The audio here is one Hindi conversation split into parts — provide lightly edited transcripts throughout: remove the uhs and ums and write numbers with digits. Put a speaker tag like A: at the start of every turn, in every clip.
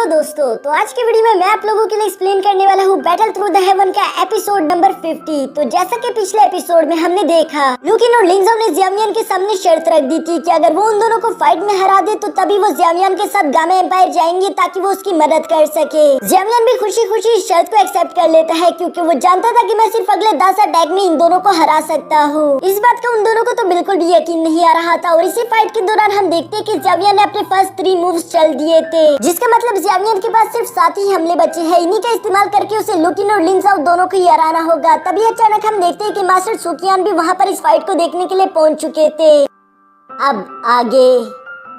A: दोस्तों, तो आज की वीडियो में मैं आप लोगों के लिए एक्सप्लेन करने वाला हूँ बैटल थ्रू द हेवन का एपिसोड नंबर 50। तो जैसा कि पिछले एपिसोड में हमने देखा, लुकिन और लिंजाओ ने जियामियन के सामने शर्त रख दी थी कि अगर वो उन दोनों को फाइट में हरा दे तो तभी वो जियामियन के साथ गामा एम्पायर जाएंगे ताकि वो उसकी मदद कर सके। जियामियन भी खुशी खुशी इस शर्त को एक्सेप्ट कर लेता है क्योंकि वो जानता था कि मैं सिर्फ अगले 10 अटैक में इन दोनों को हरा सकता हूँ। इस बात का उन दोनों को तो बिल्कुल भी यकीन नहीं आ रहा था और इसी फाइट के दौरान हम देखते हैं कि जियामियन ने अपने फर्स्ट 3 मूव्स चल दिए थे, जिसका मतलब जियामियन के पास सिर्फ 7 ही हमले बचे हैं। इन्हीं का इस्तेमाल करके उसे लुकिन और लिंजाओ दोनों को ही हराना होगा। तभी अचानक हम देखते हैं कि मास्टर सुकियान भी वहाँ पर इस फाइट को देखने के लिए पहुँच चुके थे। अब आगे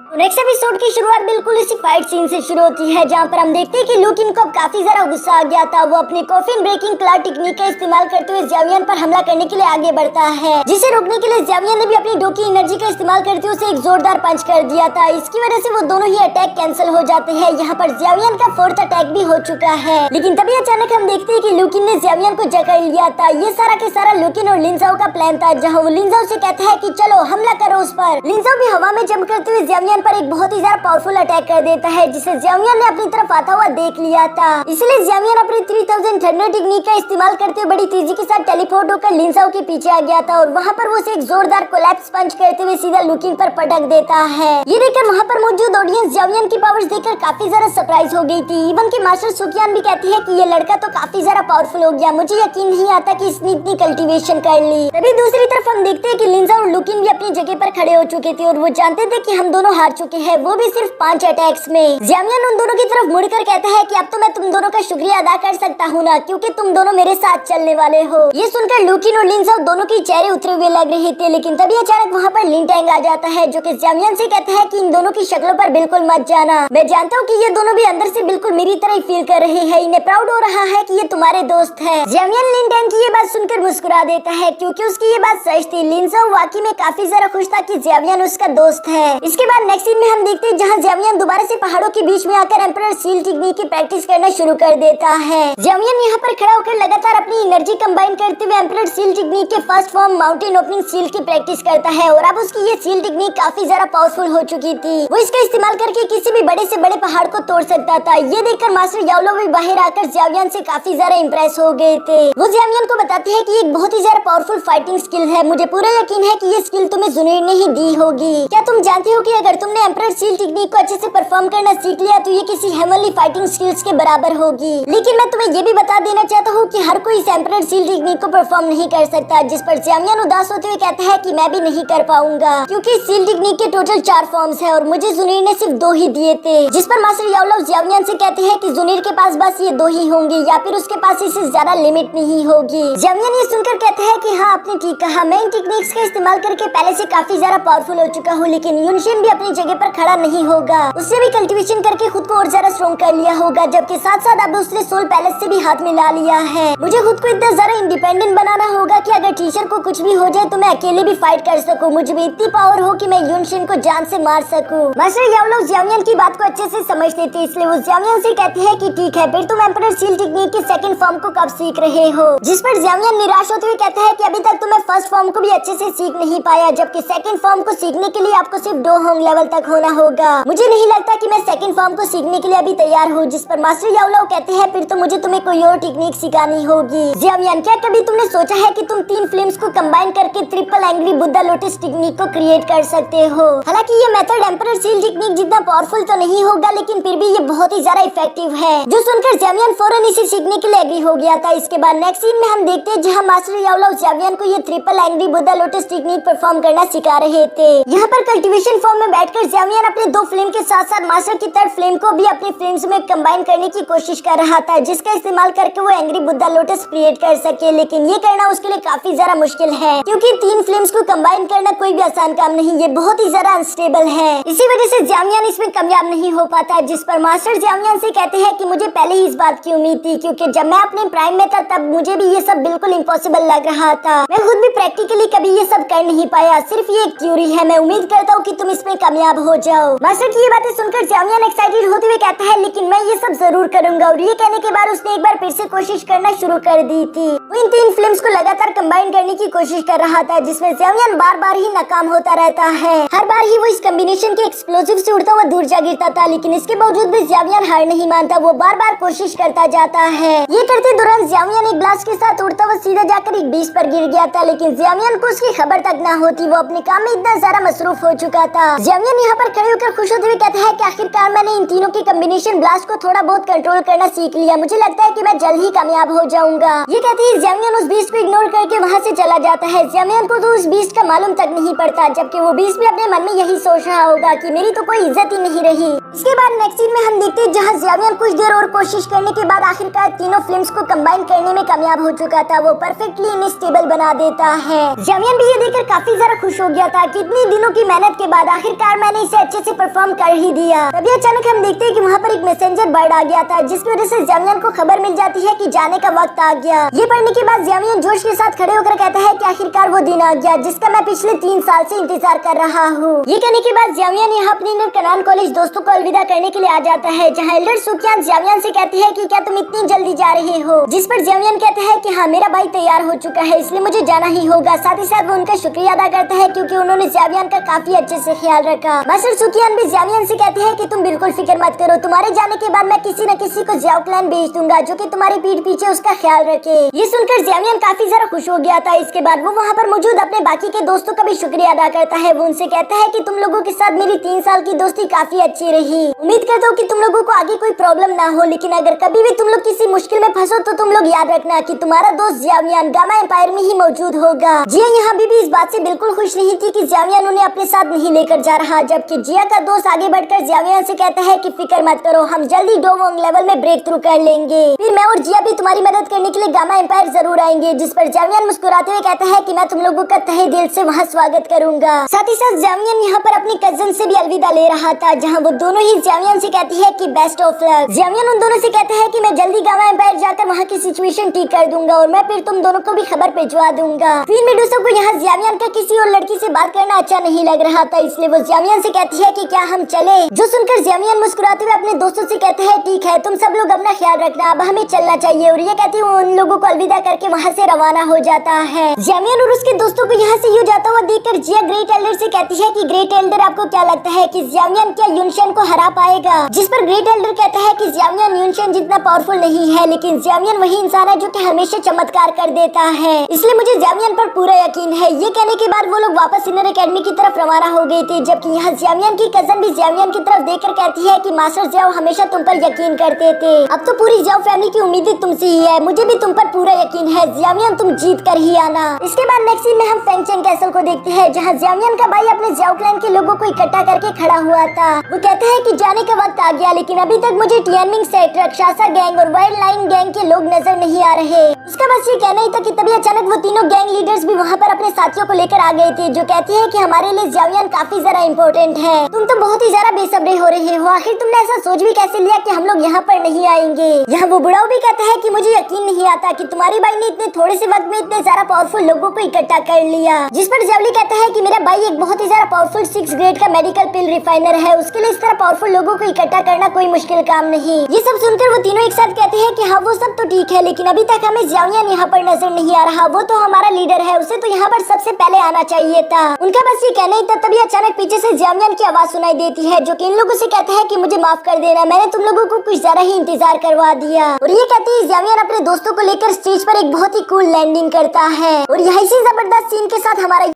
A: नेक्स्ट एपिसोड की शुरुआत बिल्कुल इसी फाइट सीन से शुरू होती है, जहाँ पर हम देखते हैं कि लुकिन को अब काफी ज्यादा गुस्सा आ गया था। वो अपनी कॉफिन ब्रेकिंग क्लॉथ टेक्निक का इस्तेमाल करते हुए जियामियन पर हमला करने के लिए आगे बढ़ता है, जिसे रोकने के लिए जियामियन ने भी अपनी डो की एनर्जी का इस्तेमाल करते हुए उसे एक जोरदार पंच कर दिया था। इसकी वजह से वो दोनों ही अटैक कैंसिल हो जाते हैं। यहाँ पर जियामियन का 4th अटैक भी हो चुका है, लेकिन तभी अचानक हम देखते हैं कि लुकिन ने जियामियन को जकड़ लिया था। ये सारा के सारा लुकिन और लिंजाओ का प्लान था, जहाँ वो लिंजाओ से कहता है कि चलो हमला करो उस पर। लिंजाओ भी हवा में जंप करते हुए जियामियन पर एक बहुत ही पावरफुल अटैक कर देता है, जिसे जियामियन ने अपनी तरफ आता हुआ देख लिया था। इसलिए जियामियन अपनी 3000 थंडर टेक्निक का इस्तेमाल करते हुए बड़ी तेजी के साथ टेलीपोर्ट होकर लिंजाओ के पीछे आ गया था और वहाँ पर वो उसे एक जोरदार कोलैप्स पंच करते हुए सीधा लुकिन पर पटक देता है। ये देखकर वहाँ पर मौजूद ऑडियंस जियामियन की पावर्स देखकर काफी ज्यादा सरप्राइज हो गई थी। इवन की मास्टर सुकियान भी कहती है कि ये लड़का तो काफी ज्यादा पावरफुल हो गया, मुझे यकीन नहीं आता कि इसने इतनी कल्टीवेशन कर ली। तभी दूसरी तरफ हम देखते हैं कि लिंजाओ और लुकिन भी अपनी जगह पर खड़े हो चुके थे और वो जानते थे कि हम दोनों हार चुके हैं, वो भी सिर्फ 5 अटैक्स में। जियामियन उन दोनों की तरफ मुड़कर कहता है कि अब तो मैं तुम दोनों का शुक्रिया अदा कर सकता हूँ ना, क्योंकि तुम दोनों मेरे साथ चलने वाले हो। ये सुनकर लुकिन और लिंजाओ दोनों के चेहरे उतरे हुए लग रहे थे, लेकिन तभी अचानक वहाँ पर लिंटैंग आ जाता है, जो कि जियामियन से कहता है कि इन दोनों की शक्लों पर बिल्कुल मत जाना। मैं जानता हूँ कि ये दोनों भी अंदर से बिल्कुल मेरी तरह ही फील कर रहे हैं, इन्हें प्राउड हो रहा है कि ये तुम्हारे दोस्त है। जियामियन लिंटैंग की ये बात सुनकर मुस्कुरा देता है, क्योंकि उसकी ये बात सच थी। लिंजाओ वाकई में काफी ज्यादा खुश था कि जियामियन उसका दोस्त है। इसके बाद नेक्स्ट सीन में हम देखते हैं जहाँ जियामियन दोबारा से पहाड़ों के बीच में आकर एम्परर सील टेक्निक की प्रैक्टिस करना शुरू कर देता है। जियामियन यहाँ पर खड़ा होकर लगातार अपनी एनर्जी कंबाइन करते हुए एम्परर सील टेक्निक के first form mountain opening seal की प्रैक्टिस करता है और अब उसकी ये सील टेक्निक काफी ज्यादा पावरफुल हो चुकी थी। वो इसका इस्तेमाल करके किसी भी बड़े से बड़े पहाड़ को तोड़ सकता था। ये देखकर मास्टर याओलो भी बाहर आकर जियामियन से काफी ज्यादा इम्प्रेस हो गए थे। वो जियामियन को बताते हैं कि एक बहुत ही ज्यादा पावरफुल फाइटिंग स्किल है, मुझे पूरा यकीन है कि ये स्किल तुम्हें जुनैर ने ही दी होगी। क्या तुम जानते हो कि अगर तुमने एम्परर सील टेक्निक को अच्छे से परफॉर्म करना सीख लिया तो ये किसी हेवनली फाइटिंग स्किल्स के बराबर होगी। लेकिन मैं तुम्हें ये भी बता देना चाहता हूँ कि हर कोई इस एम्परर सील टेक्निक को परफॉर्म नहीं कर सकता, जिस पर जियामियन उदास होते हुए कहता है कि मैं भी नहीं कर पाऊंगा, क्योंकि इस सील टेक्निक के टोटल 4 फॉर्म्स है और मुझे जुनैर ने सिर्फ 2 ही दिए थे। जिस पर मास्टर याओलो जियामियन से कहते हैं कि जुनैर के पास बस ये 2 ही होंगे या फिर उसके पास इससे ज्यादा लिमिट नहीं होगी। जियामियन ये सुनकर कहता है कि हाँ, आपने ठीक कहा, मैं इन टेक्निक्स का इस्तेमाल करके पहले से काफी ज्यादा पावरफुल हो चुका हूँ, लेकिन युनशिन भी अपनी जगह पर खड़ा नहीं होगा। उससे भी कल्टीवेशन करके खुद को और ज्यादा स्ट्रॉन्ग कर लिया होगा, जबकि साथ साथ अब उसने सोल पैलेस से भी हाथ मिला लिया है। मुझे खुद को इतना ज्यादा इंडिपेंडेंट बनाना होगा कि अगर टीचर को कुछ भी हो जाए तो मैं अकेले भी फाइट कर सकूं। मुझे भी इतनी पावर हो कि मैं युनशिन को जान से मार सकूं। मास्टर याओलो जियामियन की बात को अच्छे से समझते थे, इसलिए वो जियामियन से कहते हैं कि ठीक है, फिर तुम एम्परर सील टेक्निक की 2nd फॉर्म को कब सीख रहे हो। जिस पर जियामियन निराश होते हुए कहता है कि अभी तक तो मैं 1st फॉर्म को भी अच्छे से सीख नहीं पाया, जबकि 2nd फॉर्म को सीखने के लिए आपको सिर्फ 2 होंग लेवल तक होना होगा। मुझे नहीं लगता कि मैं 2nd फॉर्म को सीखने के लिए अभी तैयार हूँ। जिस पर मास्टर याओलो कहते हैं फिर तो मुझे तुम्हें कोई और टेक्निक सिखानी होगी। जियामियन, क्या कभी तुमने सोचा है कि तुम 3 फ्लेम्स को कंबाइन करके triple angry Buddha lotus technique को क्रिएट कर सकते हो। हालांकि ये मेथड एम्परर सील टेक्निक जितना पावरफुल तो नहीं होगा, लेकिन फिर भी ये बहुत ही ज्यादा इफेक्टिव है। जो सुनकर जियामियन फौरन इसे सीखने के लिए एग्री हो गया था। इसके बाद नेक्स्ट सीन में हम देखते हैं जहाँ मास्टर याओलो जियामियन को ये triple angry Buddha lotus technique perform करना सिखा रहे थे। यहाँ पर कल्टीवेशन फॉर्म में बैठकर जियामियन अपने 2 फ्लेम के साथ साथ मास्टर की 3rd फ्लेम को भी अपने फ्लेम्स में कंबाइन करने की कोशिश कर रहा था, जिसका इस्तेमाल करके वो एंग्री बुद्धा लोटस क्रिएट कर सके। लेकिन ये करना उसके लिए काफी ज्यादा मुश्किल है, क्योंकि 3 फ्लेम्स को कंबाइन करना कोई भी आसान काम नहीं, ये बहुत ही ज्यादा अनस्टेबल है। इसी वजह से जियामियन इसमें कामयाब नहीं हो पाता। जिस पर मास्टर जियामियन से कहते हैं कि मुझे पहले ही इस बात की उम्मीद थी, क्योंकि जब मैं अपने प्राइम में था तब मुझे भी ये सब बिल्कुल इम्पॉसिबल लग रहा था। मैं खुद भी प्रैक्टिकली कभी ये सब कर नहीं पाया, सिर्फ ये एक थ्योरी है। मैं उम्मीद करता हूँ कि तुम इसमें कामयाब हो जाओ। मास्टर की ये बातें सुनकर जियामियन एक्साइटेड होते हुए कहता है लेकिन मैं ये सब जरूर करूंगा। और ये कहने के बाद उसने एक बार फिर से कोशिश करना शुरू कर दी थी। वो इन 3 फिल्म्स को लगातार कंबाइन करने की कोशिश कर रहा था जिसमें जियामियन बार बार ही नाकाम होता रहता है। हर बार ही वो इस कॉम्बिनेशन के एक्सप्लोजिव से उड़ता हुआ दूर जा गिरता था, लेकिन इसके बावजूद भी जियामियन हार नहीं मानता। वो बार बार कोशिश करता जाता है। ये करते दौरान जियामियन एक ब्लास्ट के साथ उड़ता हुआ सीधा जाकर एक बीच पर गिर गया था, लेकिन जियामियन को उसकी खबर तक न होती। वो अपने काम में इतना ज्यादा मसरूफ हो चुका था। जियामियन यहाँ पर खड़े होकर खुश होते हुए कहता है कि आखिरकार मैंने इन तीनों के कॉम्बिनेशन ब्लास्ट को थोड़ा बहुत कंट्रोल करना सीख लिया। मुझे लगता है कि मैं जल्द ही कामयाब हो जाऊंगा। ये कहते ही जियामियन उस बीस्ट को इग्नोर करके वहाँ से चला जाता है। जियामियन को तो उस बीस्ट का मालूम तक नहीं पड़ता, जबकि वो बीस्ट भी अपने मन में यही सोच रहा होगा कि मेरी तो कोई इज्जत ही नहीं रही। इसके बाद नेक्स्ट सीन में हम देखते हैं जहाँ जियामियन कुछ देर और कोशिश करने के बाद आखिरकार तीनों फिल्म्स को कंबाइन करने में कामयाब हो चुका था। वो परफेक्टली इनस्टेबल बना देता है। जियामियन भी ये देखकर काफी ज्यादा खुश हो गया था कि इतनी दिनों की मेहनत के बाद आखिरकार मैंने इसे अच्छे से परफॉर्म कर ही दिया। तभी अचानक हम देखते हैं कि वहाँ पर एक मैसेंजर बर्ड आ गया था, जिसकी वजह से जियामियन को खबर मिल जाती है कि जाने का वक्त आ गया। ये पढ़ने के बाद जियामियन जोश के साथ खड़े होकर कहता है कि आखिरकार वो दिन आ गया जिसका मैं पिछले 3 साल से इंतजार कर रहा हूँ। ये कहने के बाद जियामियन यहाँ अपने कनान कॉलेज दोस्तों को अलविदा करने के लिए आ जाता है, जहाँ एल्डर सुकियान जियामियन से कहती है कि क्या तुम इतनी जल्दी जा रहे हो। जिस पर जियामियन कहता है कि हाँ, मेरा भाई तैयार हो चुका है इसलिए मुझे जाना ही होगा। साथ ही साथ वो उनका शुक्रिया अदा करता है क्योंकि उन्होंने जियामियन का काफी अच्छे से ख्याल रखा। मास्टर सुकियान भी जियामियन से कहते हैं कि तुम बिल्कुल फिक्र मत करो, तुम्हारे जाने के बाद मैं किसी न किसी को जियाओ क्लैन भेज दूंगा जो कि तुम्हारी पीठ पीछे उसका ख्याल रखे। ये सुनकर जियामियन काफी ज्यादा खुश हो गया था। इसके बाद वो वहाँ पर मौजूद अपने बाकी के दोस्तों का भी शुक्रिया अदा करता है। वो उनसे कहता है कि तुम लोगों के साथ मेरी 3 साल की दोस्ती काफी अच्छी रही। उम्मीद करता हूँ कि तुम लोगों को आगे कोई प्रॉब्लम ना हो, लेकिन अगर कभी भी तुम लोग किसी मुश्किल में फंसो तो तुम लोग याद रखना कि तुम्हारा दोस्त जियामियन गामा एम्पायर में ही मौजूद होगा। जिया यहाँ भी इस बात से बिल्कुल खुश नहीं थी कि जियामियन उन्हें अपने साथ नहीं लेकर जा रहा, जबकि जिया का दोस्त आगे बढ़कर जियामियन से कहता है कि फिक्र मत करो, हम जल्दी डोवोंग लेवल में ब्रेक थ्रू कर लेंगे। फिर मैं और जिया भी तुम्हारी मदद करने के लिए गामा एम्पायर जरूर आएंगे। जिस पर जियामियन मुस्कुराते हुए कहता है कि मैं तुम लोगों का तहे दिल से वहाँ स्वागत करूंगा। साथ ही साथ जियामियन यहाँ पर अपनी कजन से भी अलविदा ले रहा था, जहाँ वो दोनों ही जियामियन से कहती है कि बेस्ट ऑफ लक। जियामियन उन दोनों से कहता है कि मैं जल्दी गामा एम्पायर जाकर वहाँ की सिचुएशन ठीक कर दूंगा और मैं फिर तुम दोनों को भी खबर भिजवा दूंगा। फिर मेडुसा को यहाँ जियामियन का किसी और लड़की से बात करना अच्छा नहीं लग रहा था, इसलिए वो जियामियन से कहती है कि क्या हम चले। जो सुनकर जियामियन मुस्कुराते हुए अपने दोस्तों से कहते हैं ठीक है, तुम सब लोग अपना ख्याल रखना, अब हमें चलना चाहिए। और ये कहती हूँ उन लोगों को अलविदा करके वहाँ से रवाना हो जाता है। जियामियन और उसके दोस्तों को यहाँ से यूं जाता हुआ देखकर जिया ग्रेट एल्डर से कहती है कि ग्रेट एल्डर आपको क्या लगता है कि जियामियन क्या युनशन को हरा पाएगा। जिस पर ग्रेट एल्डर कहता है कि जियामियन युनशन जितना पावरफुल नहीं है, लेकिन जियामियन वही इंसान है जो कि हमेशा चमत्कार कर देता है, इसलिए मुझे जियामियन पर पूरा यकीन है। ये कहने के बाद वो लोग वापस इनर एकेडमी की तरफ रवाना हो गए थे, जबकि यहाँ जियामियन की कजन भी जियामियन की तरफ देखकर कहती है कि मास्टर जियाओ हमेशा तुम पर यकीन करते थे, अब तो पूरी जियाओ फैमिली की उम्मीदें तुमसे ही है, मुझे भी तुम पर पूरा यकीन है। जियामियन तुम जीत कर ही आना। इसके बाद नेक्स्ट सीन में हम फेंगचेन कैसल को देखते हैं, जहाँ जियामियन का भाई अपने जियाओ क्लैन के लोगों को इकट्ठा करके खड़ा हुआ था। वो कहता है कि जाने का वक्त आ गया, लेकिन अभी तक मुझे टियानमिंग सेक्टर, रक्षासा गैंग और वाइल्ड लाइन गैंग के लोग नजर नहीं आ रहे। उसका बस ये कहना ही था कि तभी अचानक वो तीनों गैंग लीडर्स भी वहाँ पर अपने साथियों को लेकर आ गए थे, जो कहती है कि हमारे लिए जियामियन काफी ज्यादा इम्पोर्टेंट है। तुम तो बहुत ही ज्यादा बेसब्रे हो रहे हो, आखिर तुमने ऐसा सोच भी कैसे लिया कि हम लोग यहाँ पर नहीं आएंगे। यहाँ वो बुढ़ाऊ भी कहता है कि मुझे यकीन नहीं आता कि तुम्हारी भाई ने इतने थोड़े से वक्त में इतने ज्यादा पावरफुल लोगों को इकट्ठा कर लिया। जिस पर जेवली कहता है कि मेरा भाई एक बहुत ही ज्यादा पावरफुल 6 ग्रेड का मेडिकल पिल रिफाइनर है, उसके लिए इस तरह पावरफुल लोगों को इकट्ठा करना कोई मुश्किल काम नहीं। ये सब सुनकर वो तीनों एक साथ कहते हैं कि हाँ वो सब तो ठीक है, लेकिन अभी तक हमें जियामियन यहाँ पर नजर नहीं आ रहा। वो तो हमारा लीडर है, उसे तो यहाँ पर सबसे पहले आना चाहिए था। उनका बस ये कहना ही था, तभी अचानक पीछे से जियामियन की आवाज सुनाई देती है, जो कि इन लोगों से कहता है कि मुझे माफ कर देना, मैंने तुम लोगों को कुछ ज्यादा ही इंतजार करवा दिया। और ये कहते ही जियामियन अपने दोस्तों को लेकर स्टेज पर एक बहुत ही कूल लैंडिंग करता है। और यही सी जबरदस्त सीन के साथ हमारा